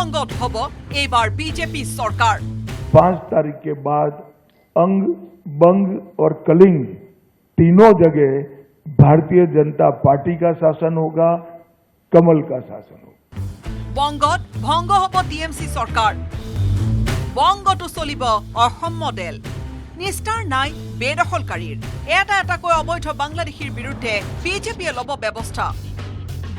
বংগত হব এইবাৰ বিজেপি চৰকাৰ। 5 तारीख के बाद अंग, बंग और कलिंग तीनों जगह भारतीय जनता पार्टी का शासन होगा, कमल का शासन होगा। বংগত ভংগ হব টিএমসি চৰকাৰ। বংগতো চলিব অসম মডেল। নিষ্ঠাৰ নাই বেদখলকাৰীৰ। এটাকৈ অবৈধ বাংলাদেশীৰ বিৰুদ্ধে বিজেপিয়ে ল'ব ব্যৱস্থা।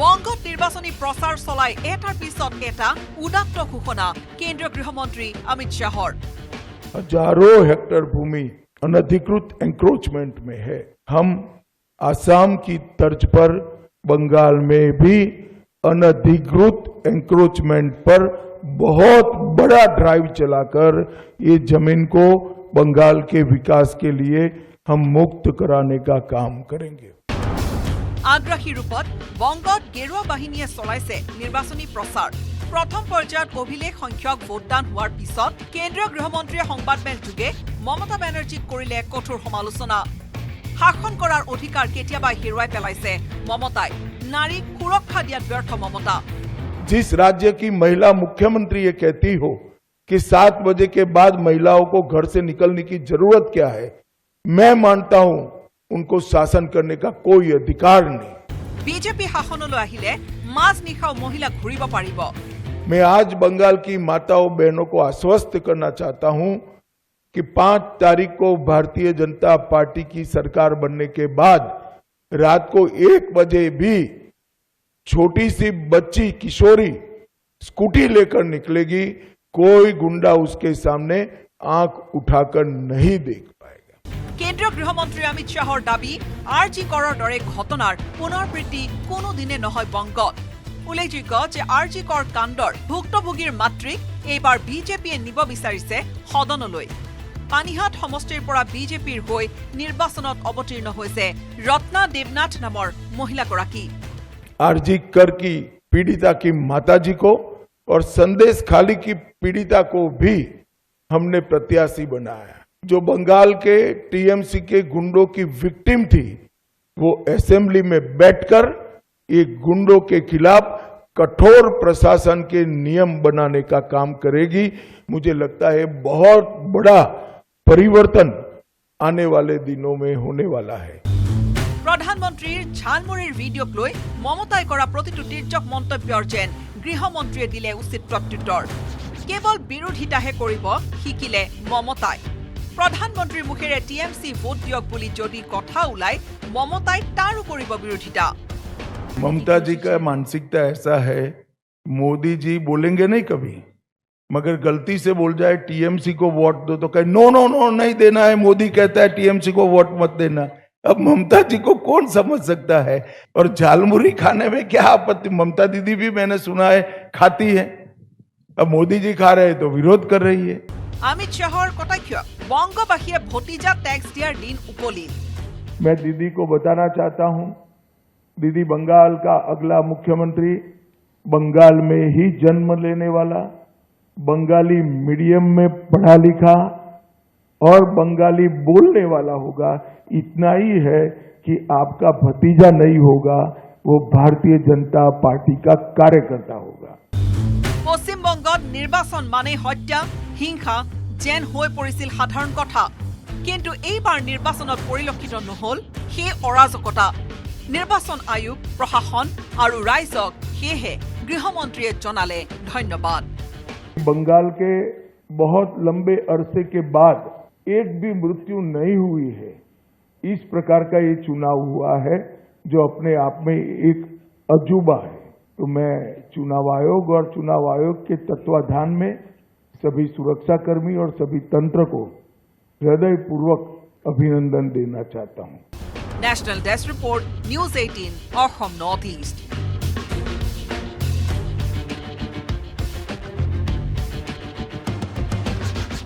বংগত নিৰ্বাচনী প্ৰচাৰ চলাই এটাৰ পিছত এটা উদাত্ত ঘোষণা কেন্দ্ৰীয় গৃহমন্ত্ৰী অমিত শাহৰ। हजारों हेक्टेयर भूमि अनधिकृत एंक्रोचमेंट में है। हम आसाम की तर्ज पर बंगाल में भी अनधिकृत एंक्रोचमेंट पर बहुत बड़ा ड्राइव चलाकर ये जमीन को बंगाल के विकास के लिए हम मुक्त कराने का काम करेंगे। আগ্ৰাসী ৰূপত বংগত গেৰুৱা বাহিনীয়ে চলাইছে নিৰ্বাচনী প্ৰচাৰ। প্ৰথম পৰ্যায়ত অভিলেখ সংখ্যক ভোটদান হোৱাৰ পিছত কেন্দ্ৰীয় গৃহমন্ত্ৰীয়ে সংবাদমেল যোগে মমতা বেনাৰ্জীক কৰিলে কঠোৰ সমালোচনা। শাসন কৰাৰ অধিকাৰ কেতিয়াবা হেৰুৱাই পেলাইছে মমতাই। নাৰীক সুৰক্ষা দিয়াত ব্যৰ্থ মমতা। जिस राज्य की महिला मुख्यमंत्री ये कहती हो कि 7 बजे के बाद महिलाओं को घर से निकलने की जरूरत क्या है, मैं मानता हूं उनको शासन करने का कोई अधिकार नहीं। बीजेपी शासनলৈ আহিলে মাজ নিশাও মহিলা ঘূৰিব পাৰিব। मैं आज बंगाल की माताओं बहनों को आश्वस्त करना चाहता हूं कि 5 तारीख को भारतीय जनता पार्टी की सरकार बनने के बाद रात को 1 बजे भी छोटी सी बच्ची किशोरी स्कूटी लेकर निकलेगी, कोई गुंडा उसके सामने आंख उठाकर नहीं देख पाएगा। কেন্দ্ৰীয় গৃহমন্ত্ৰী অমিত শাহৰ দাবী আৰজি কৰৰ দৰে ঘটনাৰ পুনৰাবৃত্তি কোনোদিনে নহয় বংগত। উল্লেখযোগ্য যে আৰজি কৰ কাণ্ডৰ ভুক্তভোগীৰ মাতৃক এইবাৰ বিজেপিয়ে নিব বিচাৰিছে সদনলৈ। পানীহাট সমষ্টিৰ পৰা বিজেপিৰ হৈ নিৰ্বাচনত অৱতীৰ্ণ হৈছে ৰত্না দেৱনাথ নামৰ মহিলাগৰাকী। आरजी कर की पीड़िता की माताजी को और संदेश खाली की पीड़िता को भी हमने प्रत्याशी बनाया। जो बंगाल के टीएमसी के गुंडों की विक्टिम थी, वो असेंबली में बैठकर ये गुंडों के खिलाफ कठोर प्रशासन के नियम बनाने का काम करेगी। मुझे लगता है बहुत बड़ा परिवर्तन आने वाले दिनों में होने वाला है। প্ৰধানমন্ত্ৰীৰ ঝালমুৰিৰ ভিডিঅ'ক লৈ মমতাই কৰা প্ৰতিটো তিৰ্যক মন্তব্যৰ যেন গৃহমন্ত্ৰীয়ে দিলে উচিত প্ৰত্যুত্তৰ। কেৱল বিৰোধিতাহে কৰিব শিকিলে মমতাই। প্ৰধানমন্ত্ৰীৰ মুখেৰে টিএমচি ভোট দিয়ক বুলি যদি কথা ওলাই মমতাই তাৰো কৰিব বিৰোধিতা। ममता जी का मानसिकता ऐसा है, मोदी जी बोलेंगे नहीं कभी, मगर गलती से बोल जाए टीएमसी को वोट दो तो कहे नो नो नो नहीं देना है, मोदी कहता है टीएमसी को वोट मत देना। अब ममता जी को कौन समझ सकता है? और झालमुरी खाने में क्या आपत्ति? ममता दीदी भी मैंने सुना है खाती है, अब मोदी जी खा रहे हैं तो विरोध कर रही है। अमित शाहर कटाक्ष बंगबासिये भतीजा टैक्स दियार दिन उपलिल। मैं दीदी को बताना चाहता हूं, दीदी बंगाल का अगला मुख्यमंत्री बंगाल में ही जन्म लेने वाला, बंगाली मीडियम में पढ़ा लिखा और बंगाली बोलने वाला होगा। इतना ही है कि आपका भतीजा नहीं होगा, वो भारतीय जनता पार्टी का कार्यकर्ता होगा। पश्चिम बंगत निर्वाचन माने हत्या हिंसा जेन হৈ পৰিছিল সাধাৰণ কথা, কিন্তু এইবাৰ নিৰ্বাচনত পৰিলক্ষিত নহল সেই অৰাজকতা। নিৰ্বাচন আয়োগ প্ৰশাসন আৰু ৰাইজক সেয়েহে গৃহমন্ত্ৰীয়ে জনালে ধন্যবাদ। बंगाल के बहुत लंबे अरसे के बाद एक भी मृत्यु नहीं हुई है। इस प्रकार का ये चुनाव हुआ है जो अपने आप में एक अजूबा है। तो मैं चुनाव आयोग और चुनाव आयोग के तत्वाधान में सभी सुरक्षाकर्मी और सभी तंत्र को हृदयपूर्वक अभिनंदन देना चाहता हूं। National desk report news 18 Assam north east.